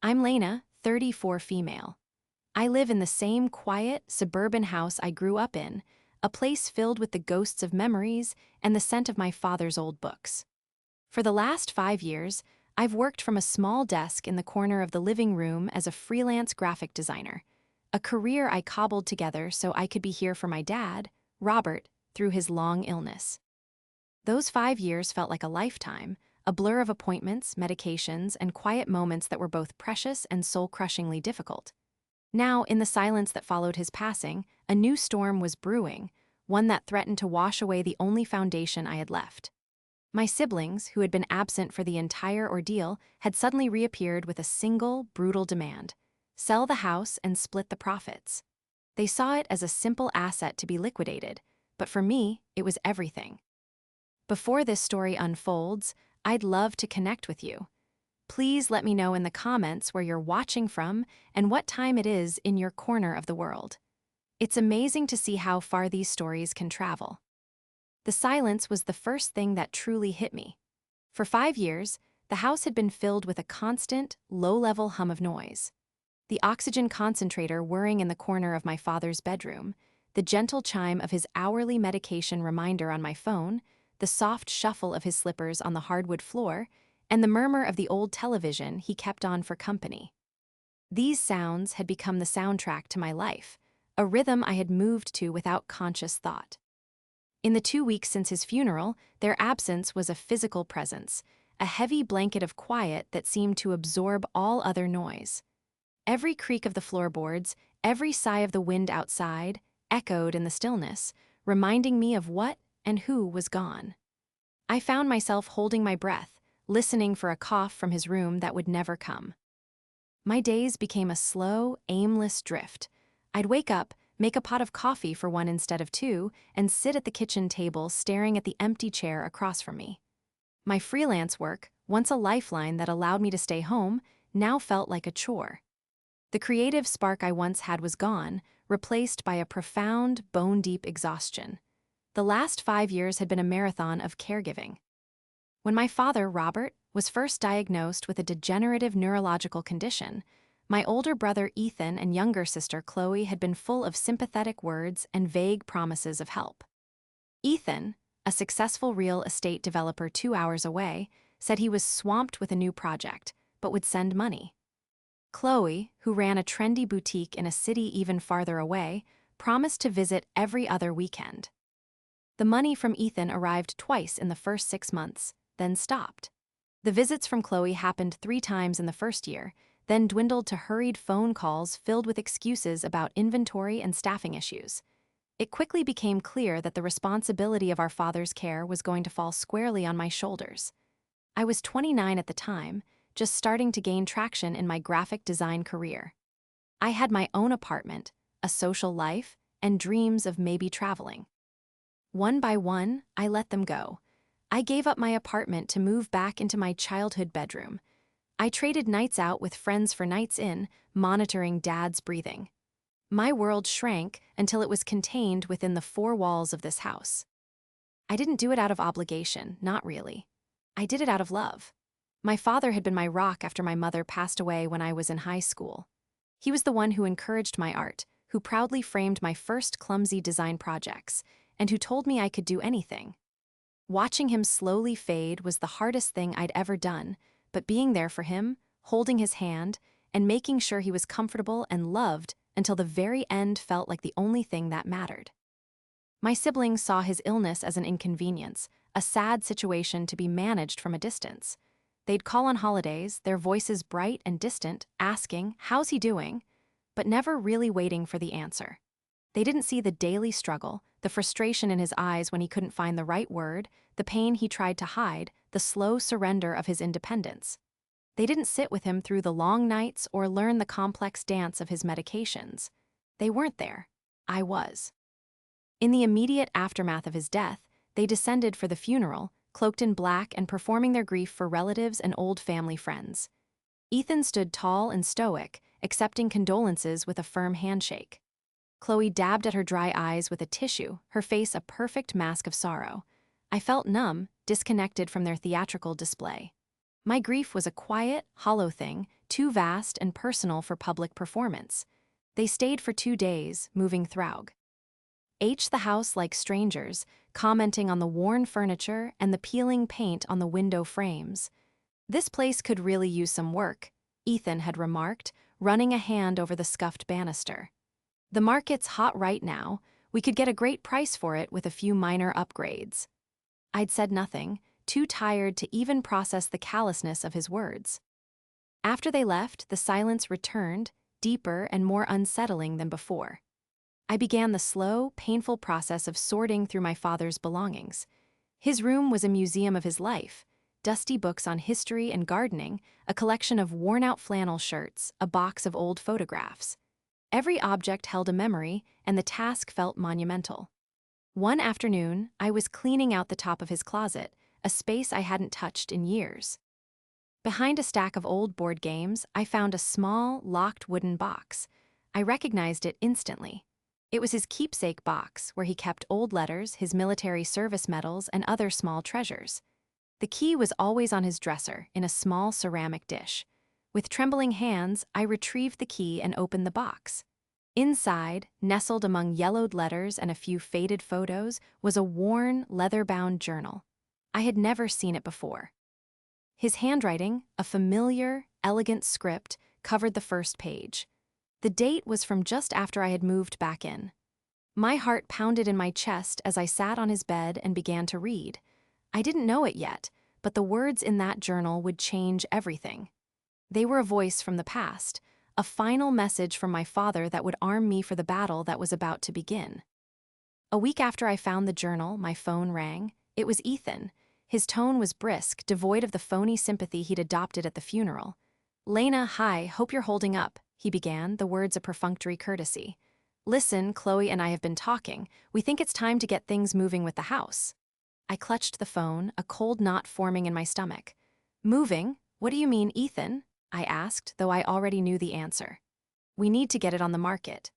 I'm Lena, 34 female. I live in the same quiet, suburban house I grew up in, a place filled with the ghosts of memories and the scent of my father's old books. For the last 5 years, I've worked from a small desk in the corner of the living room as a freelance graphic designer, a career I cobbled together so I could be here for my dad, Robert, through his long illness. Those 5 years felt like a lifetime, a blur of appointments, medications, and quiet moments that were both precious and soul-crushingly difficult. Now, in the silence that followed his passing, a new storm was brewing, one that threatened to wash away the only foundation I had left. My siblings, who had been absent for the entire ordeal, had suddenly reappeared with a single, brutal demand: sell the house and split the profits. They saw it as a simple asset to be liquidated, but for me, it was everything. Before this story unfolds, I'd love to connect with you. Please let me know in the comments where you're watching from and what time it is in your corner of the world. It's amazing to see how far these stories can travel. The silence was the first thing that truly hit me. For 5 years, the house had been filled with a constant, low-level hum of noise. The oxygen concentrator whirring in the corner of my father's bedroom, the gentle chime of his hourly medication reminder on my phone, the soft shuffle of his slippers on the hardwood floor, and the murmur of the old television he kept on for company. These sounds had become the soundtrack to my life, a rhythm I had moved to without conscious thought. In the 2 weeks since his funeral, their absence was a physical presence, a heavy blanket of quiet that seemed to absorb all other noise. Every creak of the floorboards, every sigh of the wind outside, echoed in the stillness, reminding me of what and who was gone. I found myself holding my breath, listening for a cough from his room that would never come. My days became a slow, aimless drift. I'd wake up, make a pot of coffee for one instead of two, and sit at the kitchen table staring at the empty chair across from me. My freelance work, once a lifeline that allowed me to stay home, now felt like a chore. The creative spark I once had was gone, replaced by a profound, bone-deep exhaustion. The last 5 years had been a marathon of caregiving. When my father, Robert, was first diagnosed with a degenerative neurological condition, my older brother Ethan and younger sister Chloe had been full of sympathetic words and vague promises of help. Ethan, a successful real estate developer 2 hours away, said he was swamped with a new project, but would send money. Chloe, who ran a trendy boutique in a city even farther away, promised to visit every other weekend. The money from Ethan arrived twice in the first 6 months, then stopped. The visits from Chloe happened 3 times in the first year, then dwindled to hurried phone calls filled with excuses about inventory and staffing issues. It quickly became clear that the responsibility of our father's care was going to fall squarely on my shoulders. I was 29 at the time, just starting to gain traction in my graphic design career. I had my own apartment, a social life, and dreams of maybe traveling. One by one, I let them go. I gave up my apartment to move back into my childhood bedroom. I traded nights out with friends for nights in, monitoring Dad's breathing. My world shrank until it was contained within the 4 walls of this house. I didn't do it out of obligation, not really. I did it out of love. My father had been my rock after my mother passed away when I was in high school. He was the one who encouraged my art, who proudly framed my first clumsy design projects, and who told me I could do anything. Watching him slowly fade was the hardest thing I'd ever done, but being there for him, holding his hand, and making sure he was comfortable and loved until the very end felt like the only thing that mattered. My siblings saw his illness as an inconvenience, a sad situation to be managed from a distance. They'd call on holidays, their voices bright and distant, asking, "How's he doing?" but never really waiting for the answer. They didn't see the daily struggle, the frustration in his eyes when he couldn't find the right word, the pain he tried to hide, the slow surrender of his independence. They didn't sit with him through the long nights or learn the complex dance of his medications. They weren't there. I was. In the immediate aftermath of his death, they descended for the funeral, cloaked in black and performing their grief for relatives and old family friends. Ethan stood tall and stoic, accepting condolences with a firm handshake. Chloe dabbed at her dry eyes with a tissue, her face a perfect mask of sorrow. I felt numb, disconnected from their theatrical display. My grief was a quiet, hollow thing, too vast and personal for public performance. They stayed for 2 days, moving through the house like strangers, commenting on the worn furniture and the peeling paint on the window frames. "This place could really use some work," Ethan had remarked, running a hand over the scuffed banister. "The market's hot right now. We could get a great price for it with a few minor upgrades." I'd said nothing, too tired to even process the callousness of his words. After they left, the silence returned, deeper and more unsettling than before. I began the slow, painful process of sorting through my father's belongings. His room was a museum of his life: dusty books on history and gardening, a collection of worn-out flannel shirts, a box of old photographs. Every object held a memory, and the task felt monumental. One afternoon, I was cleaning out the top of his closet, a space I hadn't touched in years. Behind a stack of old board games, I found a small, locked wooden box. I recognized it instantly. It was his keepsake box, where he kept old letters, his military service medals, and other small treasures. The key was always on his dresser, in a small ceramic dish. With trembling hands, I retrieved the key and opened the box. Inside, nestled among yellowed letters and a few faded photos, was a worn, leather-bound journal. I had never seen it before. His handwriting, a familiar, elegant script, covered the first page. The date was from just after I had moved back in. My heart pounded in my chest as I sat on his bed and began to read. I didn't know it yet, but the words in that journal would change everything. They were a voice from the past, a final message from my father that would arm me for the battle that was about to begin. A week after I found the journal, my phone rang. It was Ethan. His tone was brisk, devoid of the phony sympathy he'd adopted at the funeral. "Lena, hi, hope you're holding up," he began, the words a perfunctory courtesy. "Listen, Chloe and I have been talking. We think it's time to get things moving with the house." I clutched the phone, a cold knot forming in my stomach. "Moving? What do you mean, Ethan?" I asked, though I already knew the answer. "We need to get it on the market."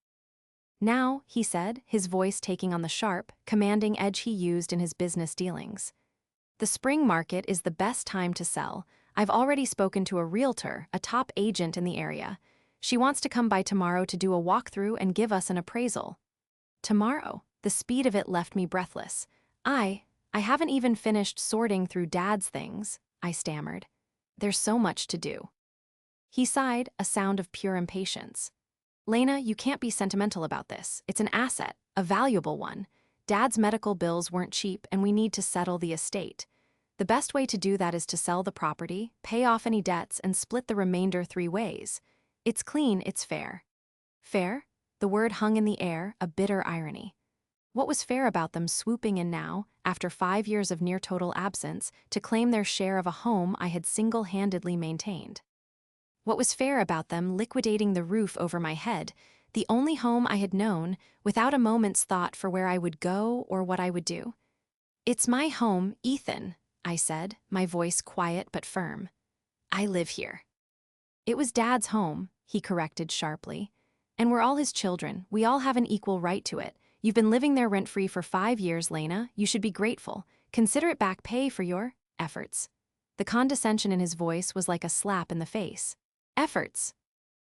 "Now," he said, his voice taking on the sharp, commanding edge he used in his business dealings. "The spring market is the best time to sell. I've already spoken to a realtor, a top agent in the area. She wants to come by tomorrow to do a walkthrough and give us an appraisal." Tomorrow? The speed of it left me breathless. I haven't even finished sorting through Dad's things," I stammered. "There's so much to do." He sighed, a sound of pure impatience. "Lena, you can't be sentimental about this. It's an asset, a valuable one. Dad's medical bills weren't cheap, and we need to settle the estate. The best way to do that is to sell the property, pay off any debts, and split the remainder 3 ways. It's clean, it's fair." Fair? The word hung in the air, a bitter irony. What was fair about them swooping in now, after 5 years of near-total absence, to claim their share of a home I had single-handedly maintained? What was fair about them liquidating the roof over my head, the only home I had known, without a moment's thought for where I would go or what I would do? "It's my home, Ethan," I said, my voice quiet but firm. "I live here." "It was Dad's home," he corrected sharply. "And we're all his children. We all have an equal right to it. You've been living there rent-free for 5 years, Lena. You should be grateful. Consider it back pay for your efforts." The condescension in his voice was like a slap in the face. Efforts.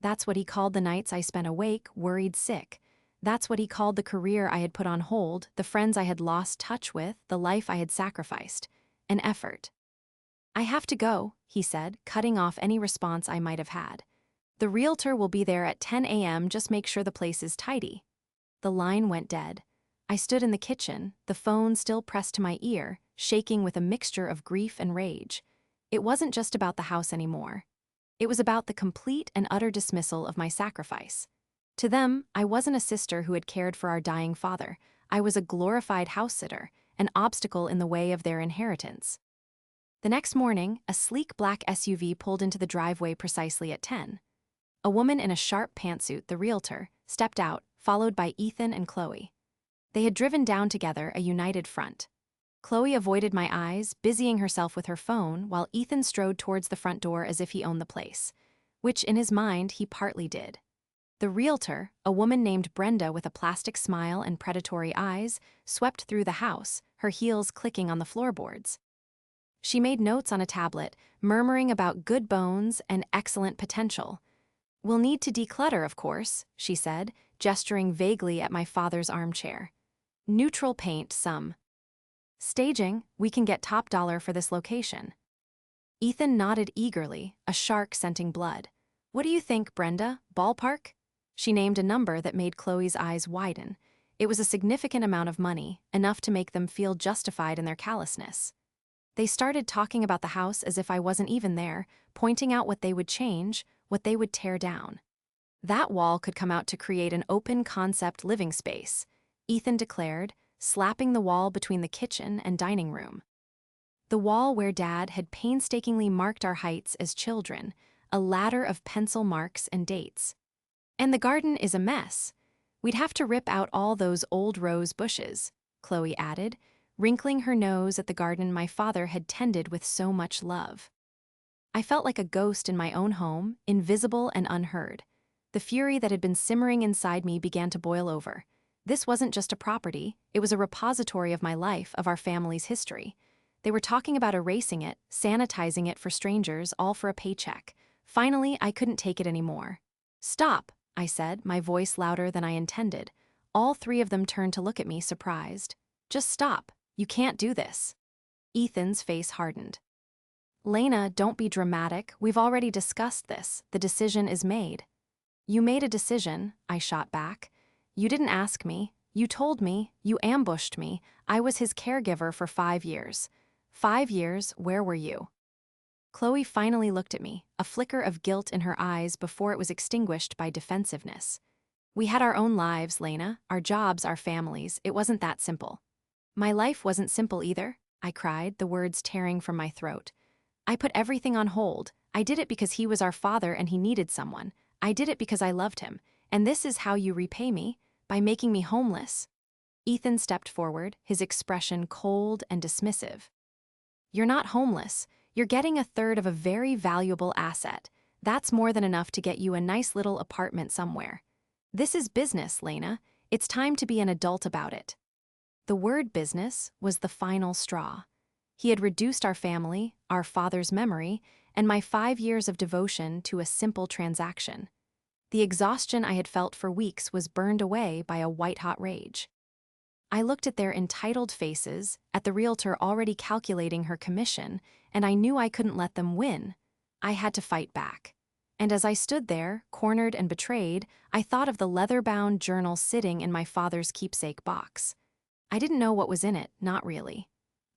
That's what he called the nights I spent awake, worried sick. That's what he called the career I had put on hold, the friends I had lost touch with, the life I had sacrificed. An effort. "I have to go," he said, cutting off any response I might have had. "The realtor will be there at 10 a.m. Just make sure the place is tidy." The line went dead. I stood in the kitchen, the phone still pressed to my ear, shaking with a mixture of grief and rage. It wasn't just about the house anymore. It was about the complete and utter dismissal of my sacrifice. To them, I wasn't a sister who had cared for our dying father. I was a glorified house-sitter, an obstacle in the way of their inheritance. The next morning, a sleek black SUV pulled into the driveway precisely at 10. A woman in a sharp pantsuit, the realtor, stepped out, followed by Ethan and Chloe. They had driven down together, a united front. Chloe avoided my eyes, busying herself with her phone, while Ethan strode towards the front door as if he owned the place, which in his mind he partly did. The realtor, a woman named Brenda with a plastic smile and predatory eyes, swept through the house, her heels clicking on the floorboards. She made notes on a tablet, murmuring about good bones and excellent potential. "We'll need to declutter, of course," she said, gesturing vaguely at my father's armchair. "Neutral paint, some. Staging, we can get top dollar for this location." Ethan nodded eagerly, a shark scenting blood. "What do you think, Brenda? Ballpark?" She named a number that made Chloe's eyes widen. It was a significant amount of money, enough to make them feel justified in their callousness. They started talking about the house as if I wasn't even there, pointing out what they would change, what they would tear down. "That wall could come out to create an open-concept living space," Ethan declared, slapping the wall between the kitchen and dining room. The wall where Dad had painstakingly marked our heights as children, a ladder of pencil marks and dates. "And the garden is a mess. We'd have to rip out all those old rose bushes," Chloe added, wrinkling her nose at the garden my father had tended with so much love. I felt like a ghost in my own home, invisible and unheard. The fury that had been simmering inside me began to boil over. This wasn't just a property, it was a repository of my life, of our family's history. They were talking about erasing it, sanitizing it for strangers, all for a paycheck. Finally, I couldn't take it anymore. "Stop," I said, my voice louder than I intended. All three of them turned to look at me, surprised. "Just stop. You can't do this." Ethan's face hardened. "Lena, don't be dramatic. We've already discussed this. The decision is made." "You made a decision," I shot back. "You didn't ask me. You told me. You ambushed me. I was his caregiver for 5 years. 5 years, where were you?" Chloe finally looked at me, a flicker of guilt in her eyes before it was extinguished by defensiveness. "We had our own lives, Lena, our jobs, our families. It wasn't that simple." "My life wasn't simple either," I cried, the words tearing from my throat. "I put everything on hold. I did it because he was our father and he needed someone. I did it because I loved him. And this is how you repay me? By making me homeless." Ethan stepped forward, his expression cold and dismissive. "You're not homeless. You're getting a third of a very valuable asset. That's more than enough to get you a nice little apartment somewhere. This is business, Lena. It's time to be an adult about it." The word business was the final straw. He had reduced our family, our father's memory, and my 5 years of devotion to a simple transaction. The exhaustion I had felt for weeks was burned away by a white-hot rage. I looked at their entitled faces, at the realtor already calculating her commission, and I knew I couldn't let them win. I had to fight back. And as I stood there, cornered and betrayed, I thought of the leather-bound journal sitting in my father's keepsake box. I didn't know what was in it, not really.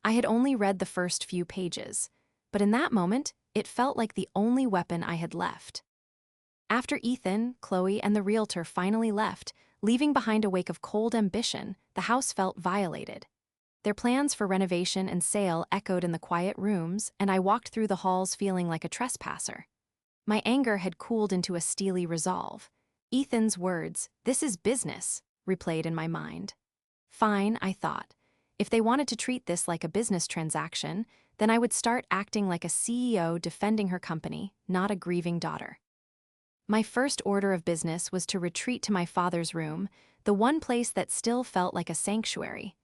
I had only read the first few pages, but in that moment, it felt like the only weapon I had left. After Ethan, Chloe, and the realtor finally left, leaving behind a wake of cold ambition, the house felt violated. Their plans for renovation and sale echoed in the quiet rooms, and I walked through the halls feeling like a trespasser. My anger had cooled into a steely resolve. Ethan's words, "This is business," replayed in my mind. Fine, I thought. If they wanted to treat this like a business transaction, then I would start acting like a CEO defending her company, not a grieving daughter. My first order of business was to retreat to my father's room, the one place that still felt like a sanctuary.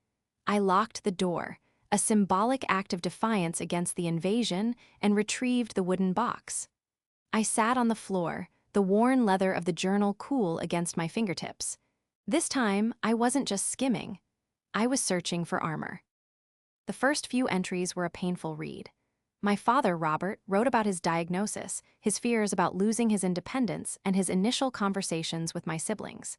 I locked the door, a symbolic act of defiance against the invasion, and retrieved the wooden box. I sat on the floor, the worn leather of the journal cool against my fingertips. This time, I wasn't just skimming. I was searching for armor. The first few entries were a painful read. My father, Robert, wrote about his diagnosis, his fears about losing his independence, and his initial conversations with my siblings.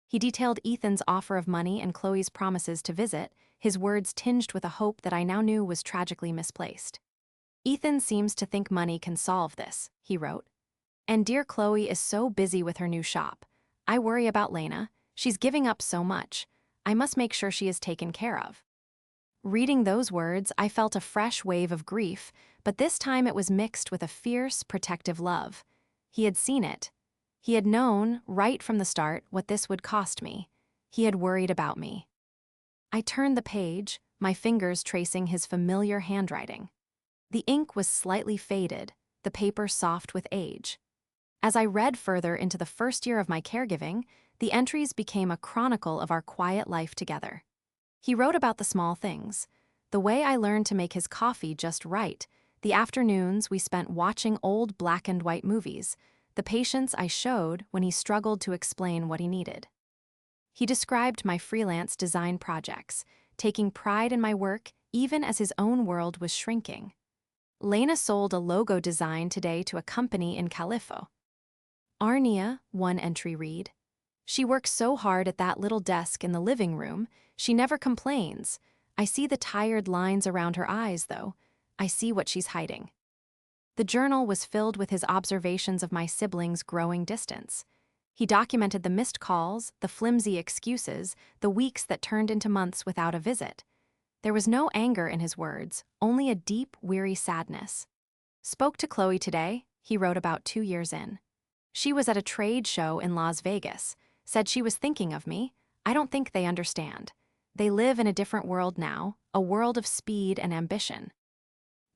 He detailed Ethan's offer of money and Chloe's promises to visit, his words tinged with a hope that I now knew was tragically misplaced. "Ethan seems to think money can solve this," he wrote. "And dear Chloe is so busy with her new shop. I worry about Lena. She's giving up so much. I must make sure she is taken care of." Reading those words, I felt a fresh wave of grief, but this time it was mixed with a fierce, protective love. He had seen it. He had known, right from the start, what this would cost me. He had worried about me. I turned the page, my fingers tracing his familiar handwriting. The ink was slightly faded, the paper soft with age. As I read further into the first year of my caregiving, the entries became a chronicle of our quiet life together. He wrote about the small things: the way I learned to make his coffee just right, the afternoons we spent watching old black and white movies, the patience I showed when he struggled to explain what he needed. He described my freelance design projects, taking pride in my work even as his own world was shrinking. Lena sold a logo design today to a company in Califo. Arnia, one entry read. She works so hard at that little desk in the living room, she never complains. I see the tired lines around her eyes, though. I see what she's hiding. The journal was filled with his observations of my siblings' growing distance. He documented the missed calls, the flimsy excuses, the weeks that turned into months without a visit. There was no anger in his words, only a deep, weary sadness. Spoke to Chloe today, he wrote about 2 years in. She was at a trade show in Las Vegas, said she was thinking of me. I don't think they understand. They live in a different world now, a world of speed and ambition.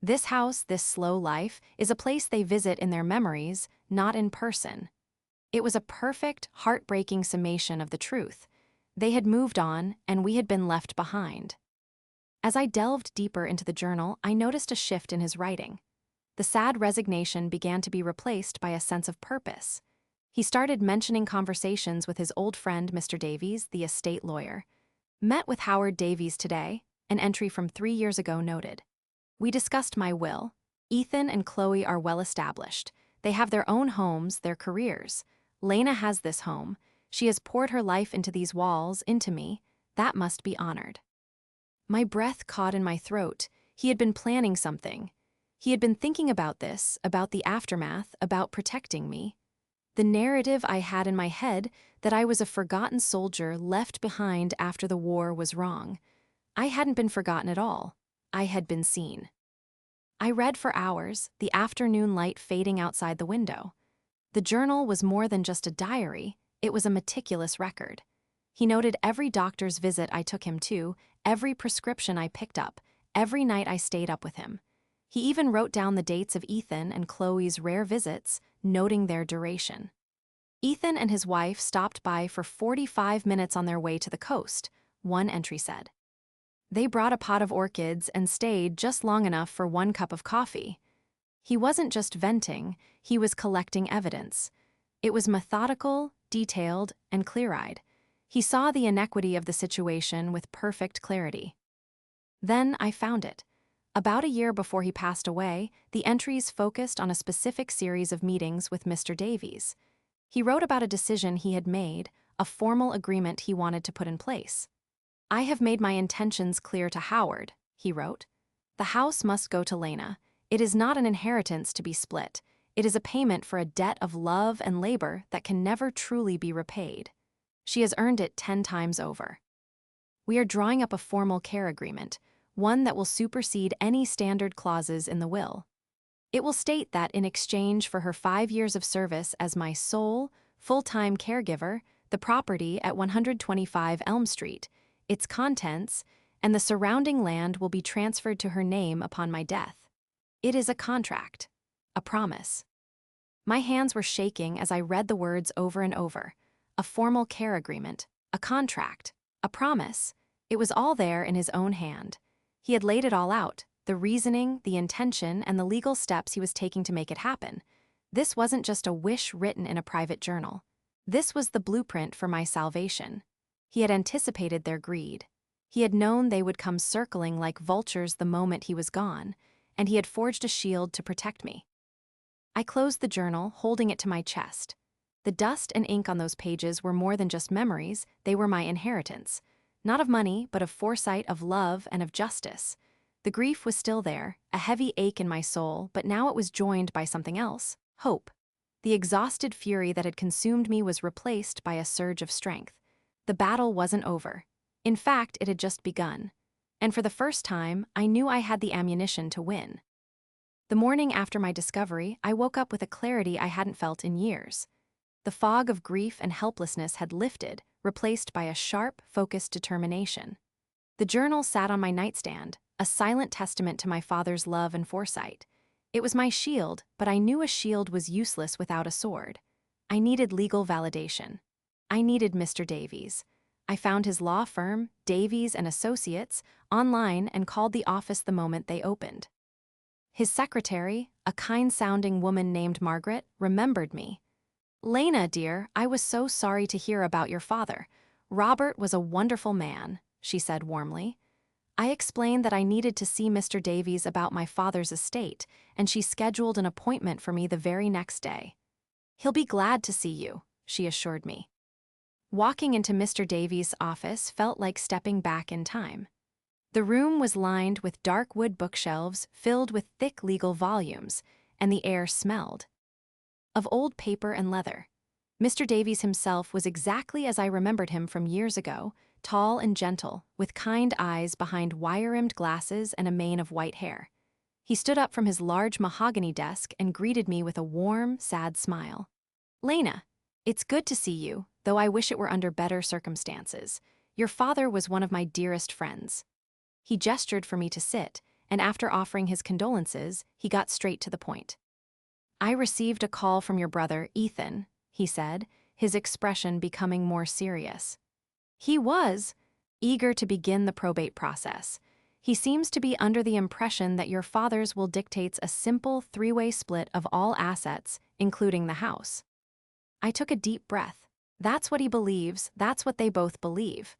This house, this slow life, is a place they visit in their memories, not in person. It was a perfect, heartbreaking summation of the truth. They had moved on, and we had been left behind. As I delved deeper into the journal, I noticed a shift in his writing. The sad resignation began to be replaced by a sense of purpose. He started mentioning conversations with his old friend Mr. Davies, the estate lawyer. Met with Howard Davies today, an entry from 3 years ago noted. We discussed my will. Ethan and Chloe are well established. They have their own homes, their careers. Lena has this home. She has poured her life into these walls, into me. That must be honored. My breath caught in my throat. He had been planning something. He had been thinking about this, about the aftermath, about protecting me. The narrative I had in my head that I was a forgotten soldier left behind after the war was wrong. I hadn't been forgotten at all. I had been seen. I read for hours, the afternoon light fading outside the window. The journal was more than just a diary, it was a meticulous record. He noted every doctor's visit I took him to, every prescription I picked up, every night I stayed up with him. He even wrote down the dates of Ethan and Chloe's rare visits, noting their duration. Ethan and his wife stopped by for 45 minutes on their way to the coast, one entry said. They brought a pot of orchids and stayed just long enough for 1 cup of coffee. He wasn't just venting, he was collecting evidence. It was methodical, detailed, and clear-eyed. He saw the inequity of the situation with perfect clarity. Then I found it. About a year before he passed away, the entries focused on a specific series of meetings with Mr. Davies. He wrote about a decision he had made, a formal agreement he wanted to put in place. I have made my intentions clear to Howard, he wrote. The house must go to Lena. It is not an inheritance to be split. It is a payment for a debt of love and labor that can never truly be repaid. She has earned it 10 times over. We are drawing up a formal care agreement, one that will supersede any standard clauses in the will. It will state that in exchange for her 5 years of service as my sole, full-time caregiver, the property at 125 Elm Street, its contents, and the surrounding land will be transferred to her name upon my death. It is a contract, a promise. My hands were shaking as I read the words over and over. A formal care agreement, a contract, a promise. It was all there in his own hand. He had laid it all out, the reasoning, the intention, and the legal steps he was taking to make it happen. This wasn't just a wish written in a private journal. This was the blueprint for my salvation. He had anticipated their greed. He had known they would come circling like vultures the moment he was gone, and he had forged a shield to protect me. I closed the journal, holding it to my chest. The dust and ink on those pages were more than just memories, they were my inheritance. Not of money, but of foresight, of love, and of justice. The grief was still there, a heavy ache in my soul, but now it was joined by something else, hope. The exhausted fury that had consumed me was replaced by a surge of strength. The battle wasn't over. In fact, it had just begun. And for the first time, I knew I had the ammunition to win. The morning after my discovery, I woke up with a clarity I hadn't felt in years. The fog of grief and helplessness had lifted, replaced by a sharp, focused determination. The journal sat on my nightstand, a silent testament to my father's love and foresight. It was my shield, but I knew a shield was useless without a sword. I needed legal validation. I needed Mr. Davies. I found his law firm, Davies and Associates, online and called the office the moment they opened. His secretary, a kind-sounding woman named Margaret, remembered me. "Lena, dear, I was so sorry to hear about your father. Robert was a wonderful man," she said warmly. I explained that I needed to see Mr. Davies about my father's estate, and she scheduled an appointment for me the very next day. "He'll be glad to see you," she assured me. Walking into Mr. Davies' office felt like stepping back in time. The room was lined with dark wood bookshelves filled with thick legal volumes, and the air smelled of old paper and leather. Mr. Davies himself was exactly as I remembered him from years ago, tall and gentle, with kind eyes behind wire-rimmed glasses and a mane of white hair. He stood up from his large mahogany desk and greeted me with a warm, sad smile. "Lena, it's good to see you, though I wish it were under better circumstances. Your father was one of my dearest friends." He gestured for me to sit, and after offering his condolences, he got straight to the point. "I received a call from your brother, Ethan," he said, his expression becoming more serious. "He was eager to begin the probate process. He seems to be under the impression that your father's will dictates a simple three-way split of all assets, including the house." I took a deep breath. That's what he believes, that's what they both believe.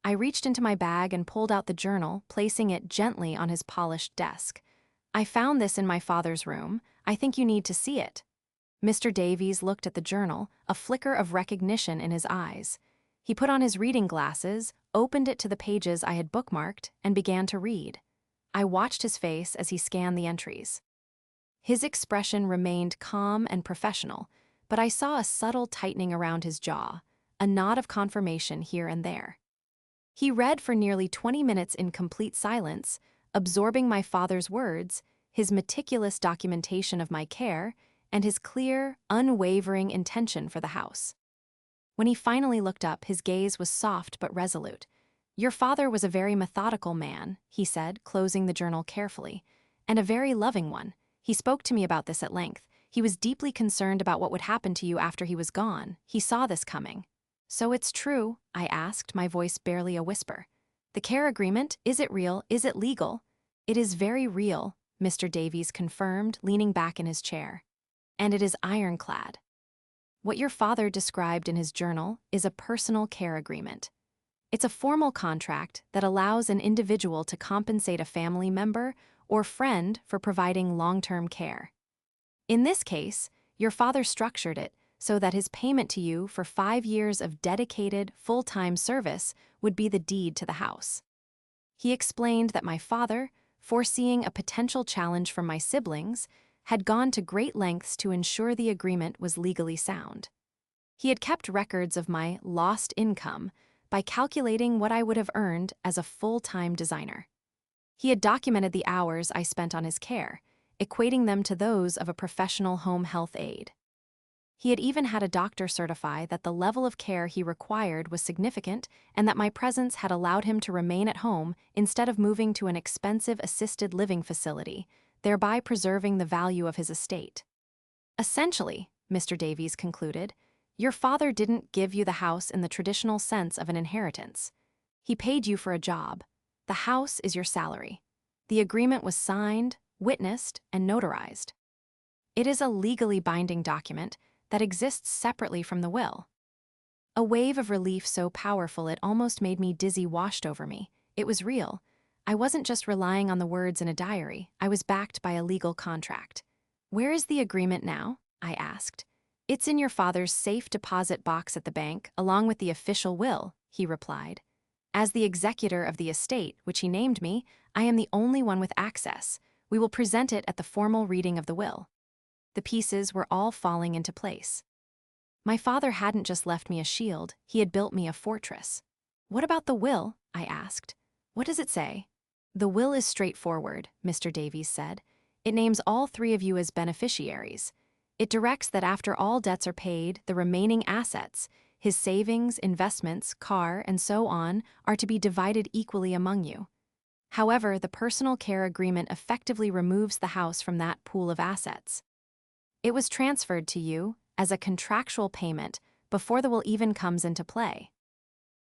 I reached into my bag and pulled out the journal, placing it gently on his polished desk. "I found this in my father's room. I think you need to see it." Mr. Davies looked at the journal, a flicker of recognition in his eyes. He put on his reading glasses, opened it to the pages I had bookmarked, and began to read. I watched his face as he scanned the entries. His expression remained calm and professional, but I saw a subtle tightening around his jaw, a nod of confirmation here and there. He read for nearly 20 minutes in complete silence, absorbing my father's words, his meticulous documentation of my care, and his clear, unwavering intention for the house. When he finally looked up, his gaze was soft but resolute. "Your father was a very methodical man," he said, closing the journal carefully, "and a very loving one. He spoke to me about this at length. He was deeply concerned about what would happen to you after he was gone. He saw this coming." "So it's true?" I asked, my voice barely a whisper. "The care agreement, is it real? Is it legal?" "It is very real," Mr. Davies confirmed, leaning back in his chair. "And it is ironclad. What your father described in his journal is a personal care agreement. It's a formal contract that allows an individual to compensate a family member or friend for providing long-term care. In this case, your father structured it so that his payment to you for 5 years of dedicated, full-time service would be the deed to the house. He explained that my father, foreseeing a potential challenge from my siblings, had gone to great lengths to ensure the agreement was legally sound. He had kept records of my lost income by calculating what I would have earned as a full-time designer. He had documented the hours I spent on his care, equating them to those of a professional home health aide. He had even had a doctor certify that the level of care he required was significant and that my presence had allowed him to remain at home instead of moving to an expensive assisted living facility, thereby preserving the value of his estate. "Essentially," Mr. Davies concluded, "your father didn't give you the house in the traditional sense of an inheritance. He paid you for a job. The house is your salary. The agreement was signed, witnessed, and notarized. It is a legally binding document that exists separately from the will." A wave of relief so powerful it almost made me dizzy washed over me. It was real. I wasn't just relying on the words in a diary. I was backed by a legal contract. "Where is the agreement now?" I asked. "It's in your father's safe deposit box at the bank, along with the official will," he replied. "As the executor of the estate, which he named me, I am the only one with access. We will present it at the formal reading of the will." The pieces were all falling into place. My father hadn't just left me a shield, he had built me a fortress. "What about the will?" I asked. "What does it say?" "The will is straightforward," Mr. Davies said. "It names all 3 of you as beneficiaries. It directs that after all debts are paid, the remaining assets, his savings, investments, car, and so on, are to be divided equally among you. However, the personal care agreement effectively removes the house from that pool of assets. It was transferred to you as a contractual payment before the will even comes into play."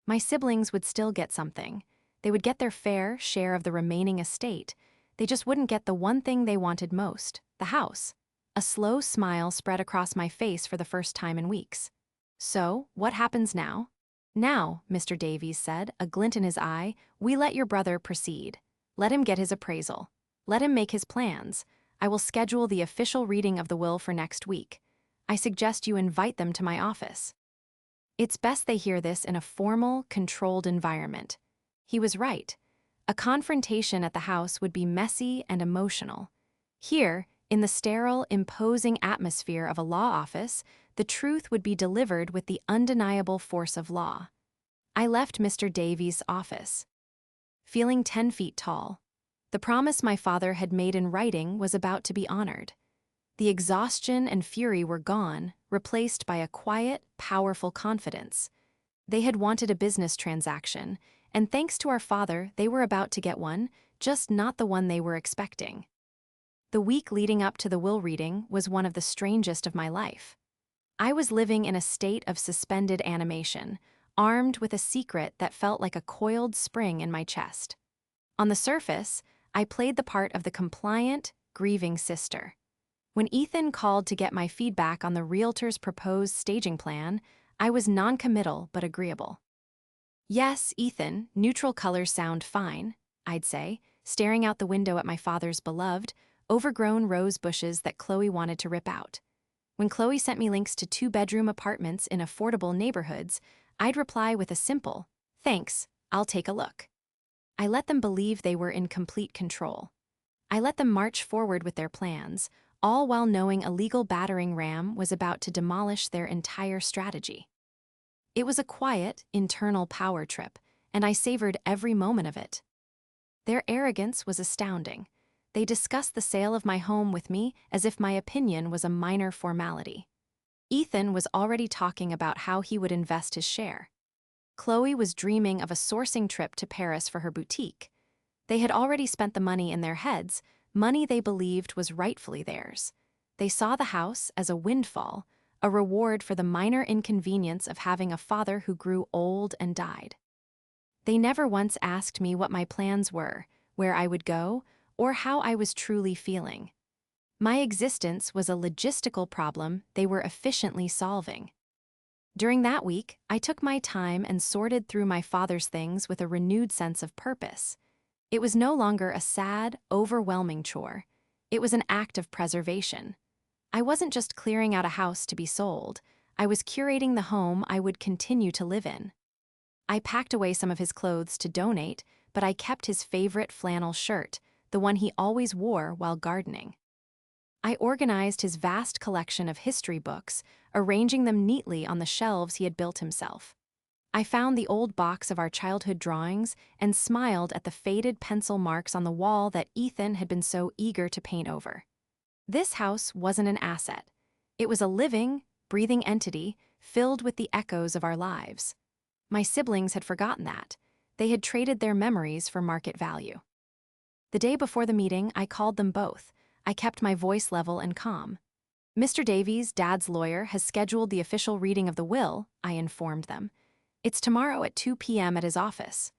My siblings would still get something. They would get their fair share of the remaining estate. They just wouldn't get the one thing they wanted most, the house. A slow smile spread across my face for the first time in weeks. So, what happens now? Now, Mr. Davies said, a glint in his eye, we let your brother proceed. Let him get his appraisal. Let him make his plans. I will schedule the official reading of the will for next week. I suggest you invite them to my office. It's best they hear this in a formal, controlled environment. He was right. A confrontation at the house would be messy and emotional. Here, in the sterile, imposing atmosphere of a law office, the truth would be delivered with the undeniable force of law. I left Mr. Davies' office, feeling 10 feet tall. The promise my father had made in writing was about to be honored. The exhaustion and fury were gone, replaced by a quiet, powerful confidence. They had wanted a business transaction, and thanks to our father, they were about to get one, just not the one they were expecting. The week leading up to the will reading was one of the strangest of my life. I was living in a state of suspended animation, armed with a secret that felt like a coiled spring in my chest. On the surface, I played the part of the compliant, grieving sister. When Ethan called to get my feedback on the realtor's proposed staging plan, I was non-committal but agreeable. Yes, Ethan, neutral colors sound fine, I'd say, staring out the window at my father's beloved, overgrown rose bushes that Chloe wanted to rip out. When Chloe sent me links to 2-bedroom apartments in affordable neighborhoods, I'd reply with a simple, "Thanks, I'll take a look." I let them believe they were in complete control. I let them march forward with their plans, all while knowing a legal battering ram was about to demolish their entire strategy. It was a quiet, internal power trip, and I savored every moment of it. Their arrogance was astounding. They discussed the sale of my home with me as if my opinion was a minor formality. Ethan was already talking about how he would invest his share. Chloe was dreaming of a sourcing trip to Paris for her boutique. They had already spent the money in their heads, money they believed was rightfully theirs. They saw the house as a windfall, a reward for the minor inconvenience of having a father who grew old and died. They never once asked me what my plans were, where I would go, or how I was truly feeling. My existence was a logistical problem they were efficiently solving. During that week, I took my time and sorted through my father's things with a renewed sense of purpose. It was no longer a sad, overwhelming chore. It was an act of preservation. I wasn't just clearing out a house to be sold. I was curating the home I would continue to live in. I packed away some of his clothes to donate, but I kept his favorite flannel shirt, the one he always wore while gardening. I organized his vast collection of history books, arranging them neatly on the shelves he had built himself. I found the old box of our childhood drawings and smiled at the faded pencil marks on the wall that Ethan had been so eager to paint over. This house wasn't an asset. It was a living, breathing entity filled with the echoes of our lives. My siblings had forgotten that. They had traded their memories for market value. The day before the meeting, I called them both. I kept my voice level and calm. Mr. Davies, Dad's lawyer, has scheduled the official reading of the will, I informed them. It's tomorrow at 2 p.m. at his office.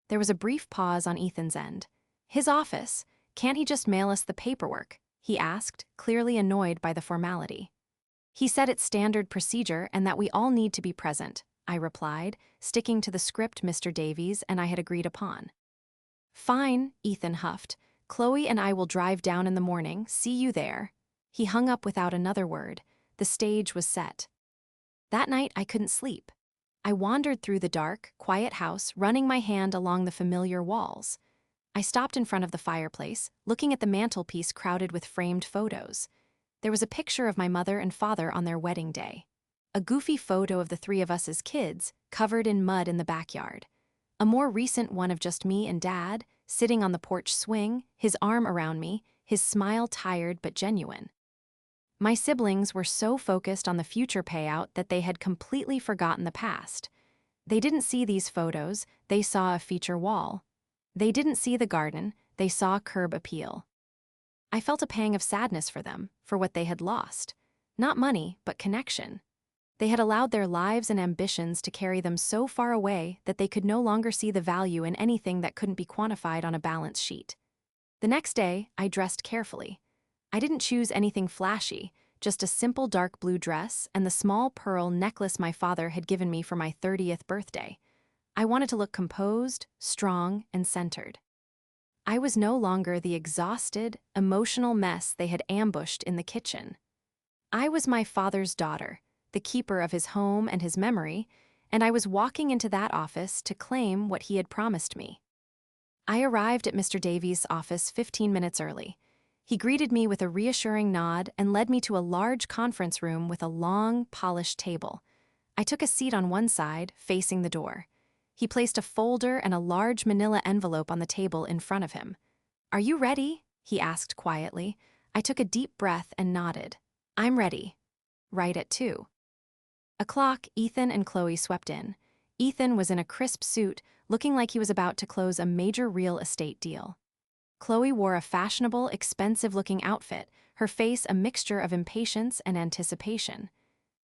There was a brief pause on Ethan's end. His office? Can't he just mail us the paperwork? He asked, clearly annoyed by the formality. He said it's standard procedure and that we all need to be present, I replied, sticking to the script Mr. Davies and I had agreed upon. Fine, Ethan huffed. Chloe and I will drive down in the morning. See you there. He hung up without another word. The stage was set. That night, I couldn't sleep. I wandered through the dark, quiet house, running my hand along the familiar walls. I stopped in front of the fireplace, looking at the mantelpiece crowded with framed photos. There was a picture of my mother and father on their wedding day. A goofy photo of the three of us as kids, covered in mud in the backyard. A more recent one of just me and Dad, sitting on the porch swing, his arm around me, his smile tired but genuine. My siblings were so focused on the future payout that they had completely forgotten the past. They didn't see these photos, they saw a feature wall. They didn't see the garden, they saw curb appeal. I felt a pang of sadness for them, for what they had lost. Not money, but connection. They had allowed their lives and ambitions to carry them so far away that they could no longer see the value in anything that couldn't be quantified on a balance sheet. The next day, I dressed carefully. I didn't choose anything flashy, just a simple dark blue dress and the small pearl necklace my father had given me for my 30th birthday. I wanted to look composed, strong, and centered. I was no longer the exhausted, emotional mess they had ambushed in the kitchen. I was my father's daughter, the keeper of his home and his memory, and I was walking into that office to claim what he had promised me. I arrived at Mr. Davies' office 15 minutes early. He greeted me with a reassuring nod and led me to a large conference room with a long, polished table. I took a seat on one side, facing the door. He placed a folder and a large manila envelope on the table in front of him. "Are you ready?" he asked quietly. I took a deep breath and nodded. "I'm ready." Right at 2:00, Ethan and Chloe swept in. Ethan was in a crisp suit, looking like he was about to close a major real estate deal. Chloe wore a fashionable, expensive-looking outfit, her face a mixture of impatience and anticipation.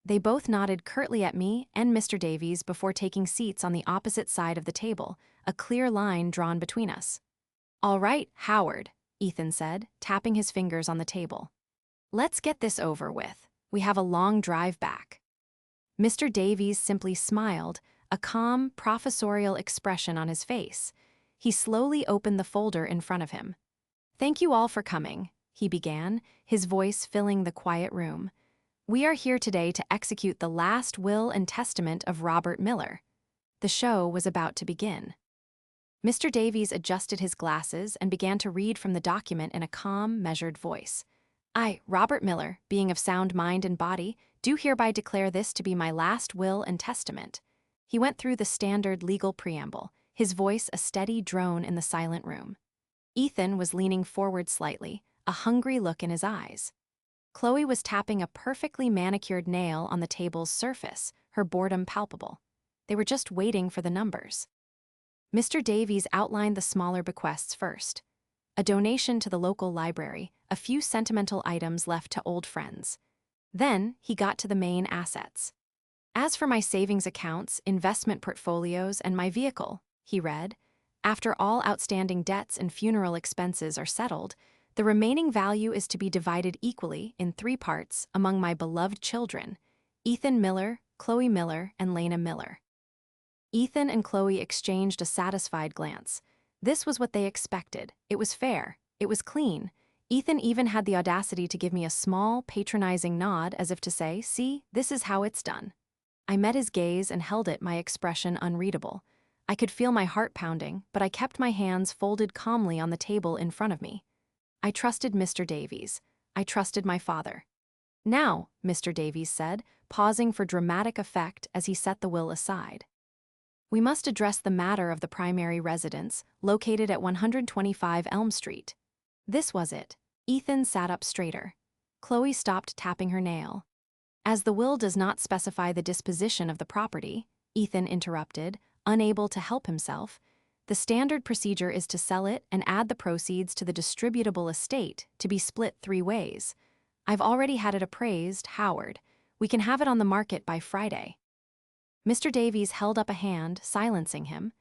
They both nodded curtly at me and Mr. Davies before taking seats on the opposite side of the table, a clear line drawn between us. "All right, Howard," Ethan said, tapping his fingers on the table. "Let's get this over with. We have a long drive back." Mr. Davies simply smiled, a calm, professorial expression on his face. He slowly opened the folder in front of him. "Thank you all for coming," he began, his voice filling the quiet room. "We are here today to execute the last will and testament of Robert Miller." The show was about to begin. Mr. Davies adjusted his glasses and began to read from the document in a calm, measured voice. "I, Robert Miller, being of sound mind and body, do hereby declare this to be my last will and testament." He went through the standard legal preamble, his voice a steady drone in the silent room. Ethan was leaning forward slightly, a hungry look in his eyes. Chloe was tapping a perfectly manicured nail on the table's surface, her boredom palpable. They were just waiting for the numbers. Mr. Davies outlined the smaller bequests first. A donation to the local library, a few sentimental items left to old friends. Then he got to the main assets. "As for my savings accounts, investment portfolios, and my vehicle," he read, "after all outstanding debts and funeral expenses are settled, the remaining value is to be divided equally in 3 parts among my beloved children, Ethan Miller, Chloe Miller, and Lena Miller." Ethan and Chloe exchanged a satisfied glance. This was what they expected. It was fair. It was clean. Ethan even had the audacity to give me a small, patronizing nod as if to say, "See, this is how it's done." I met his gaze and held it, my expression unreadable. I could feel my heart pounding, but I kept my hands folded calmly on the table in front of me. I trusted Mr. Davies. I trusted my father. "Now," Mr. Davies said, pausing for dramatic effect as he set the will aside, "we must address the matter of the primary residence, located at 125 Elm Street." This was it. Ethan sat up straighter. Chloe stopped tapping her nail. "As the will does not specify the disposition of the property," Ethan interrupted, unable to help himself, "the standard procedure is to sell it and add the proceeds to the distributable estate to be split 3 ways. I've already had it appraised, Howard. We can have it on the market by Friday." Mr. Davies held up a hand, silencing him.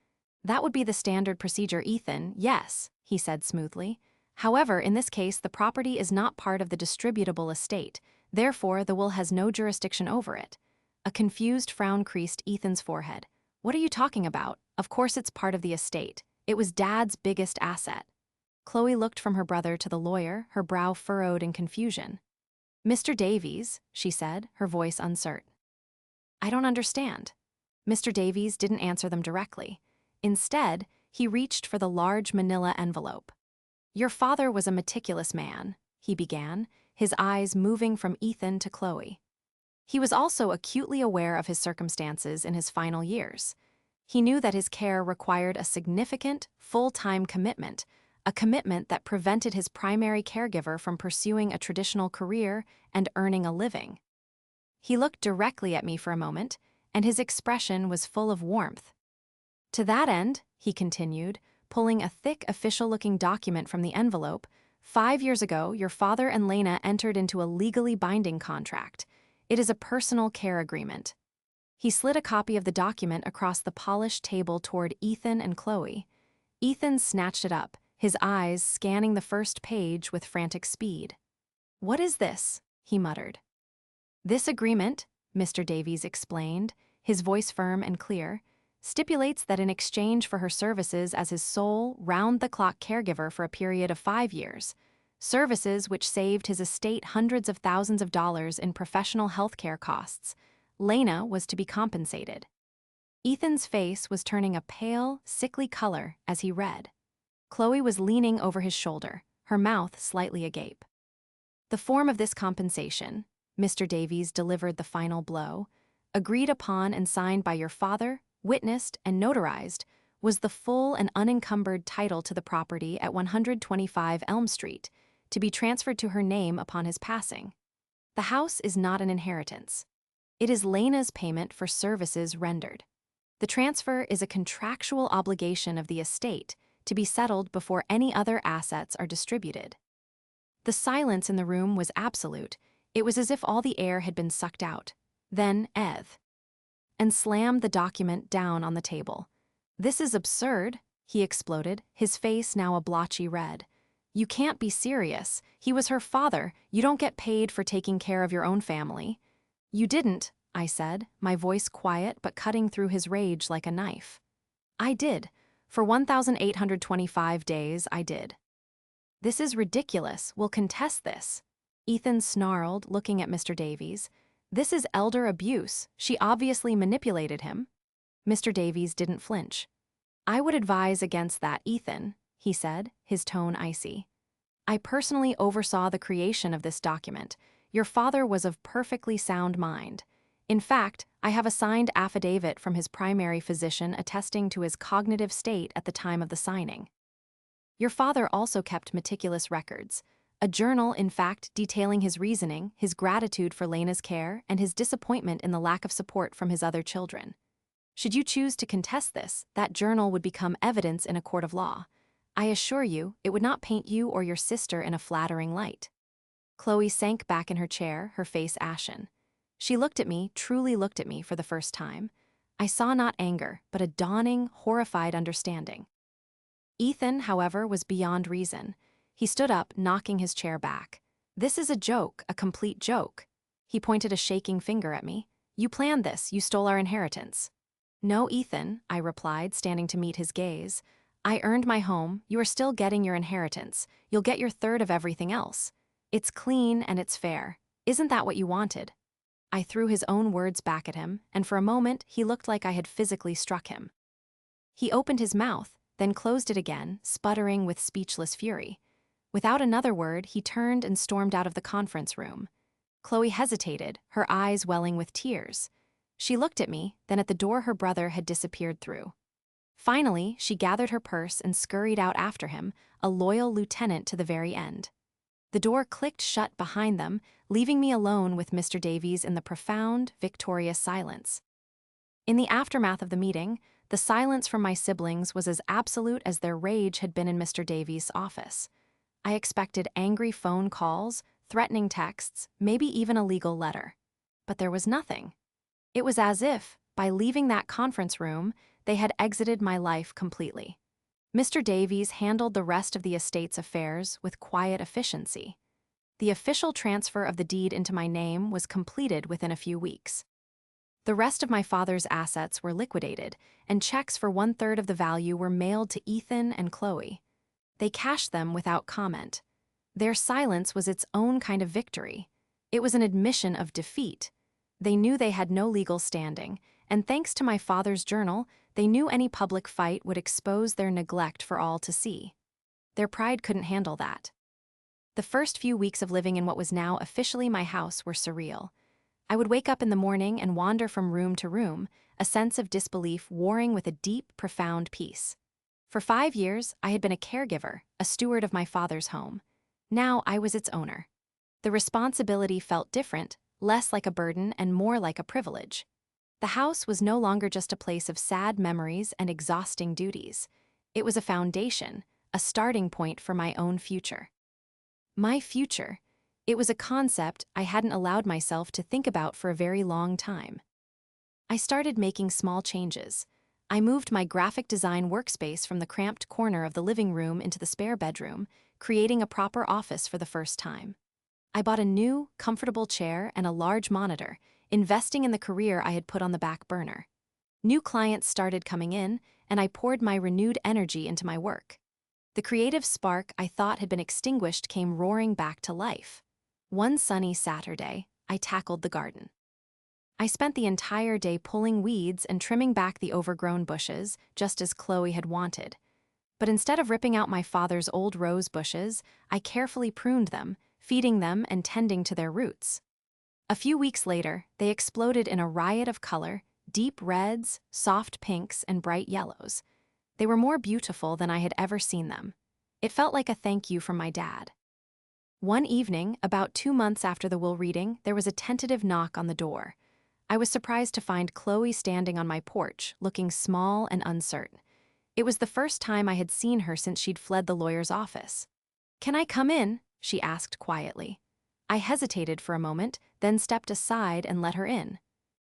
"That would be the standard procedure, Ethan, yes," he said smoothly. "However, in this case, the property is not part of the distributable estate. Therefore, the will has no jurisdiction over it." A confused frown creased Ethan's forehead. "What are you talking about? Of course it's part of the estate. It was Dad's biggest asset." Chloe looked from her brother to the lawyer, her brow furrowed in confusion. "Mr. Davies," she said, her voice uncertain. "I don't understand." Mr. Davies didn't answer them directly. Instead, he reached for the large manila envelope. "Your father was a meticulous man," he began, his eyes moving from Ethan to Chloe. "He was also acutely aware of his circumstances in his final years. He knew that his care required a significant, full-time commitment, a commitment that prevented his primary caregiver from pursuing a traditional career and earning a living." He looked directly at me for a moment, and his expression was full of warmth. "To that end," he continued, pulling a thick, official-looking document from the envelope, 5 years ago, your father and Lena entered into a legally binding contract. It is a personal care agreement. He slid a copy of the document across the polished table toward Ethan and Chloe. Ethan snatched it up, his eyes scanning the first page with frantic speed. "What is this?" he muttered. "This agreement," Mr. Davies explained, his voice firm and clear, "stipulates that in exchange for her services as his sole, round-the-clock caregiver for a period of 5 years, services which saved his estate hundreds of thousands of dollars in professional health care costs, Lena was to be compensated." Ethan's face was turning a pale, sickly color as he read. Chloe was leaning over his shoulder, her mouth slightly agape. "The form of this compensation," Mr. Davies delivered the final blow, "agreed upon and signed by your father, witnessed and notarized, was the full and unencumbered title to the property at 125 Elm Street, to be transferred to her name upon his passing. The house is not an inheritance. It is Lena's payment for services rendered. The transfer is a contractual obligation of the estate to be settled before any other assets are distributed." The silence in the room was absolute. It was as if all the air had been sucked out. Then and slammed the document down on the table. "This is absurd," he exploded, his face now a blotchy red. "You can't be serious. He was her father. You don't get paid for taking care of your own family." "You didn't," I said, my voice quiet but cutting through his rage like a knife. "I did. For 1,825 days, I did." "This is ridiculous. We'll contest this." Ethan snarled, looking at Mr. Davies. "This is elder abuse. She obviously manipulated him." Mr. Davies didn't flinch. "I would advise against that, Ethan," he said, his tone icy. "I personally oversaw the creation of this document. Your father was of perfectly sound mind. In fact, I have a signed affidavit from his primary physician attesting to his cognitive state at the time of the signing. Your father also kept meticulous records, a journal, in fact, detailing his reasoning, his gratitude for Lena's care, and his disappointment in the lack of support from his other children. Should you choose to contest this, that journal would become evidence in a court of law. I assure you, it would not paint you or your sister in a flattering light." Chloe sank back in her chair, her face ashen. She looked at me, truly looked at me for the first time. I saw not anger, but a dawning, horrified understanding. Ethan, however, was beyond reason. He stood up, knocking his chair back. "This is a joke, a complete joke." He pointed a shaking finger at me. "You planned this, you stole our inheritance." "No, Ethan," I replied, standing to meet his gaze. "I earned my home, you are still getting your inheritance. You'll get your third of everything else. It's clean and it's fair. Isn't that what you wanted?" I threw his own words back at him, and for a moment he looked like I had physically struck him. He opened his mouth, then closed it again, sputtering with speechless fury. Without another word, he turned and stormed out of the conference room. Chloe hesitated, her eyes welling with tears. She looked at me, then at the door her brother had disappeared through. Finally, she gathered her purse and scurried out after him, a loyal lieutenant to the very end. The door clicked shut behind them, leaving me alone with Mr. Davies in the profound, victorious silence. In the aftermath of the meeting, the silence from my siblings was as absolute as their rage had been in Mr. Davies' office. I expected angry phone calls, threatening texts, maybe even a legal letter. But there was nothing. It was as if, by leaving that conference room, they had exited my life completely. Mr. Davies handled the rest of the estate's affairs with quiet efficiency. The official transfer of the deed into my name was completed within a few weeks. The rest of my father's assets were liquidated, and checks for 1/3 of the value were mailed to Ethan and Chloe. They cashed them without comment. Their silence was its own kind of victory. It was an admission of defeat. They knew they had no legal standing, and thanks to my father's journal, they knew any public fight would expose their neglect for all to see. Their pride couldn't handle that. The first few weeks of living in what was now officially my house were surreal. I would wake up in the morning and wander from room to room, a sense of disbelief warring with a deep, profound peace. For 5 years, I had been a caregiver, a steward of my father's home. Now I was its owner. The responsibility felt different, less like a burden and more like a privilege. The house was no longer just a place of sad memories and exhausting duties. It was a foundation, a starting point for my own future. My future. It was a concept I hadn't allowed myself to think about for a very long time. I started making small changes. I moved my graphic design workspace from the cramped corner of the living room into the spare bedroom, creating a proper office for the first time. I bought a new, comfortable chair and a large monitor, investing in the career I had put on the back burner. New clients started coming in, and I poured my renewed energy into my work. The creative spark I thought had been extinguished came roaring back to life. One sunny Saturday, I tackled the garden. I spent the entire day pulling weeds and trimming back the overgrown bushes, just as Chloe had wanted. But instead of ripping out my father's old rose bushes, I carefully pruned them, feeding them and tending to their roots. A few weeks later, they exploded in a riot of color, deep reds, soft pinks, and bright yellows. They were more beautiful than I had ever seen them. It felt like a thank you from my dad. One evening, about 2 months after the will reading, there was a tentative knock on the door. I was surprised to find Chloe standing on my porch, looking small and uncertain. It was the first time I had seen her since she'd fled the lawyer's office. "Can I come in?" she asked quietly. I hesitated for a moment, then stepped aside and let her in.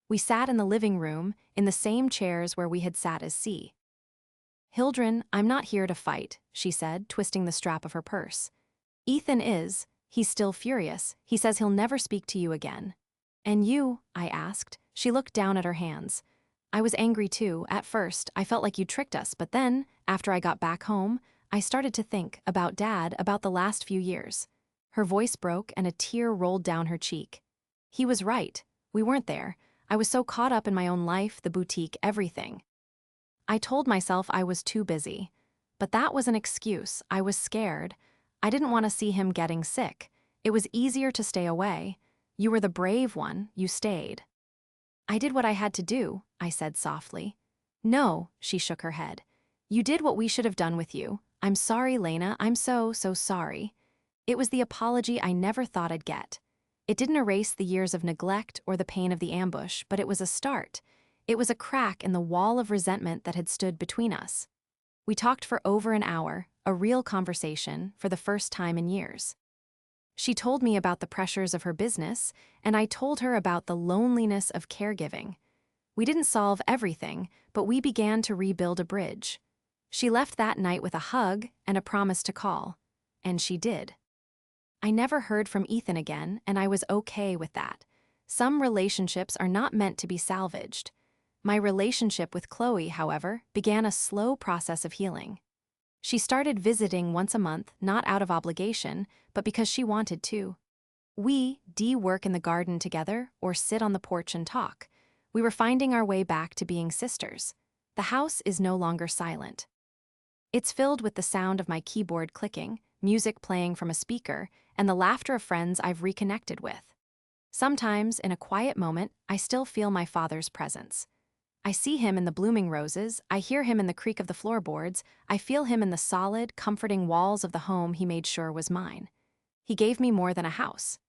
We sat in the living room, in the same chairs where we had sat as C. "Hildren, I'm not here to fight," she said, twisting the strap of her purse. "Ethan is. He's still furious. He says he'll never speak to you again." "And you?" I asked. She looked down at her hands. "I was angry too. At first, I felt like you tricked us, but then, after I got back home, I started to think about Dad, about the last few years." Her voice broke and a tear rolled down her cheek. "He was right. We weren't there. I was so caught up in my own life, the boutique, everything." I told myself I was too busy. But that was an excuse. I was scared. I didn't want to see him getting sick. It was easier to stay away. "You were the brave one. You stayed." "I did what I had to do," I said softly. "No," she shook her head. "You did what we should have done with you. I'm sorry, Lena. I'm so sorry." It was the apology I never thought I'd get. It didn't erase the years of neglect or the pain of the ambush, but it was a start. It was a crack in the wall of resentment that had stood between us. We talked for over an hour, a real conversation, for the first time in years. She told me about the pressures of her business, and I told her about the loneliness of caregiving. We didn't solve everything, but we began to rebuild a bridge. She left that night with a hug and a promise to call. And she did. I never heard from Ethan again, and I was okay with that. Some relationships are not meant to be salvaged. My relationship with Chloe, however, began a slow process of healing. She started visiting once a month, not out of obligation, but because she wanted to. We work in the garden together or sit on the porch and talk. We were finding our way back to being sisters. The house is no longer silent. It's filled with the sound of my keyboard clicking, music playing from a speaker, and the laughter of friends I've reconnected with. Sometimes, in a quiet moment, I still feel my father's presence. I see him in the blooming roses, I hear him in the creak of the floorboards, I feel him in the solid, comforting walls of the home he made sure was mine. He gave me more than a house.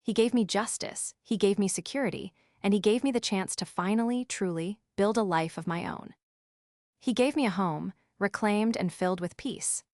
He gave me justice, he gave me security, and he gave me the chance to finally, truly, build a life of my own. He gave me a home, reclaimed and filled with peace.